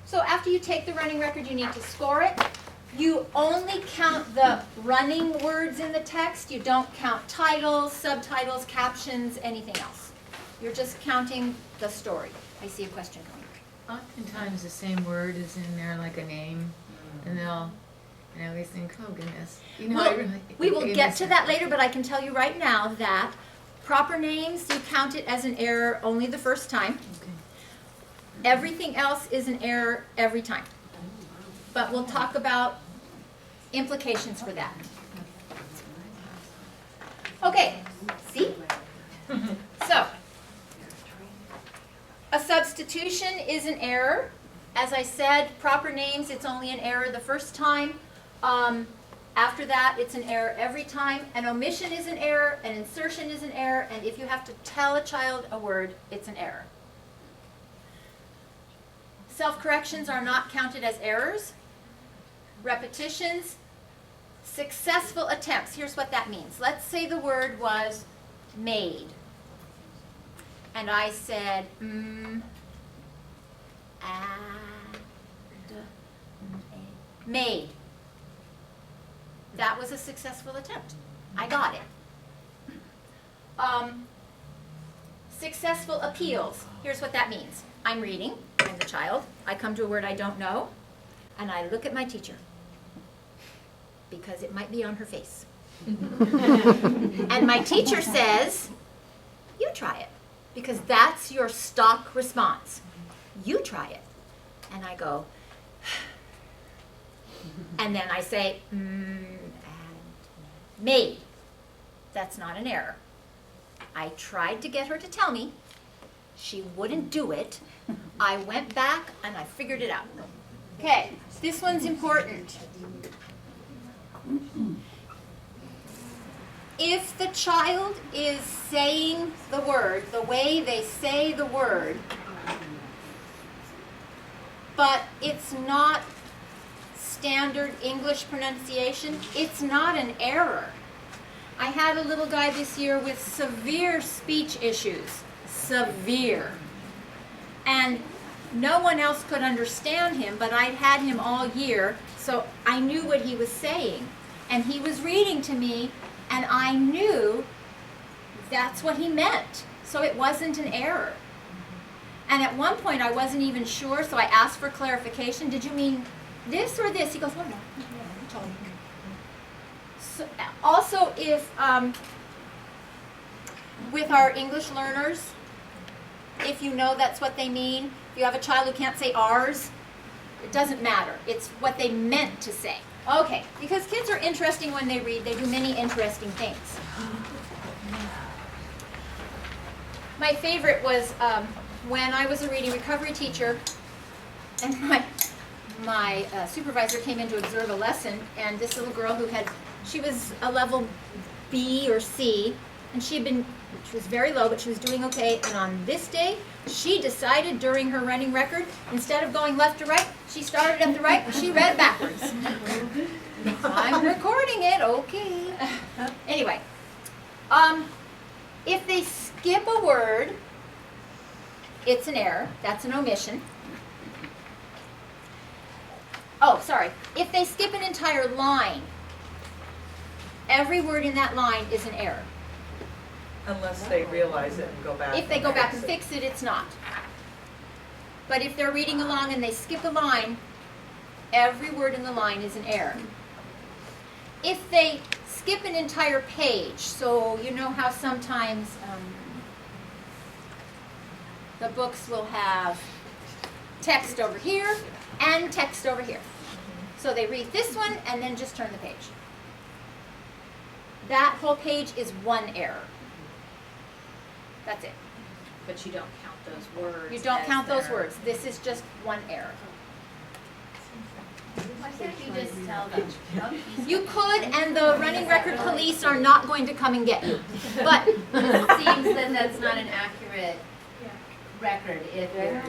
So after you take the running record, you need to score it. You only count the running words in the text. You don't count titles, subtitles, captions, anything else. You're just counting the story. I see a question coming. Oftentimes the same word is in there, like a name, and I always think, oh goodness. You know, Well, we will get to that later, but I can tell you right now that proper names, you count it as an error only the first time. Okay. Everything else is an error every time. But we'll talk about implications for that. Okay, see? So, a substitution is an error. As I said, proper names, it's only an error the first time. After that, it's an error every time. An omission is an error, an insertion is an error, and if you have to tell a child a word, it's an error. Self-corrections are not counted as errors. Repetitions, successful attempts. Here's what that means. Let's say the word was made. And I said, made. That was a successful attempt. I got it. Successful appeals. Here's what that means. I'm reading. I'm the child. I come to a word I don't know, and I look at my teacher because it might be on her face. And my teacher says, you try it, because that's your stock response. You try it. And I go, and then I say, and made. That's not an error. I tried to get her to tell me. She wouldn't do it. I went back and I figured it out. Okay, this one's important. If the child is saying the word the way they say the word, but it's not standard English pronunciation, it's not an error. I had a little guy this year with severe speech issues. Severe. And no one else could understand him, but I'd had him all year, so I knew what he was saying. And he was reading to me, and I knew that's what he meant. So it wasn't an error. And at one point I wasn't even sure, so I asked for clarification. Did you mean this or this? He goes, oh no, you told me. So, also, if with our English learners, if you know that's what they mean, if you have a child who can't say ours, it doesn't matter. It's what they meant to say. Okay, because kids are interesting when they read. They do many interesting things. My favorite was when I was a reading recovery teacher, and my supervisor came in to observe a lesson, and this little girl she was a level B or C, and she was very low, but she was doing okay, and on this day, she decided during her running record, instead of going left to right, she started at the right, and she read backwards. I'm recording it, okay. Anyway, if they skip a word, it's an error. That's an omission. Oh, sorry. If they skip an entire line, every word in that line is an error. Unless they realize it and go back. If they go back and fix it, it's not. But if they're reading along and they skip a line, every word in the line is an error. If they skip an entire page, so you know how sometimes the books will have text over here and text over here. So they read this one and then just turn the page. That whole page is one error. That's it. But you don't count those words. You don't count those their- words. This is just one error. Why can't you just tell them? Oh, he's- You could, and the running record police are not going to come and get you. But It seems that that's not an accurate record if you're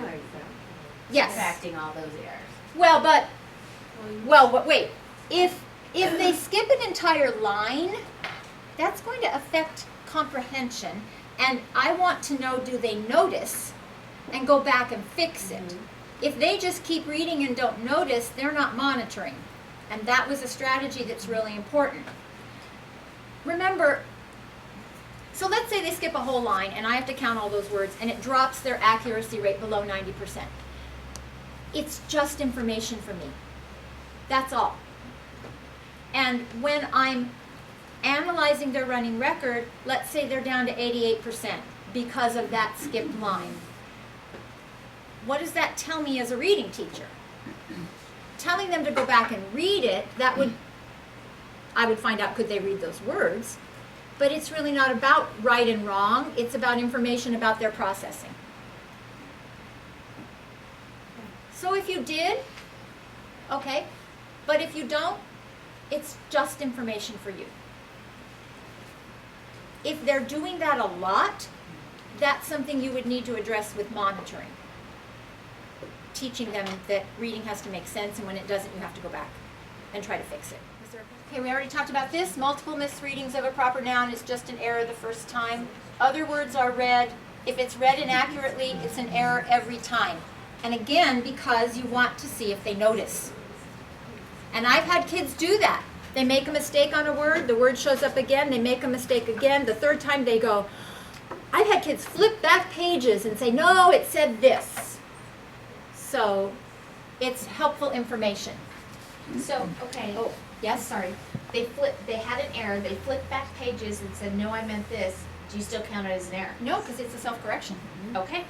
yes. subtracting all those errors. Well, but wait. If they skip an entire line, that's going to affect comprehension. And I want to know, do they notice and go back and fix it? If they just keep reading and don't notice, they're not monitoring. And that was a strategy that's really important. Remember, so let's say they skip a whole line and I have to count all those words and it drops their accuracy rate below 90%. It's just information for me. That's all. And when I'm analyzing their running record, let's say they're down to 88% because of that skipped line. What does that tell me as a reading teacher? Telling them to go back and read it, I would find out could they read those words, but it's really not about right and wrong, it's about information about their processing. So if you did, okay, but if you don't, it's just information for you. If they're doing that a lot, that's something you would need to address with monitoring. Teaching them that reading has to make sense, and when it doesn't, you have to go back and try to fix it. Okay, we already talked about this. Multiple misreadings of a proper noun is just an error the first time. Other words are read. If it's read inaccurately, it's an error every time. And again, because you want to see if they notice. And I've had kids do that. They make a mistake on a word, the word shows up again, they make a mistake again. The third time they go, I've had kids flip back pages and say, no, it said this. So it's helpful information. So, okay. Oh, yes? Sorry. They had an error, they flipped back pages and said, no, I meant this. Do you still count it as an error? No, because it's a self-correction. Okay.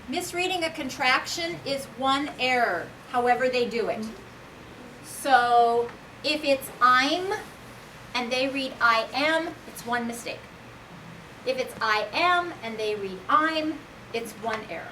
Misreading a contraction is one error, however they do it. So if it's I'm and they read I am, it's one mistake. If it's I am and they read I'm, it's one error.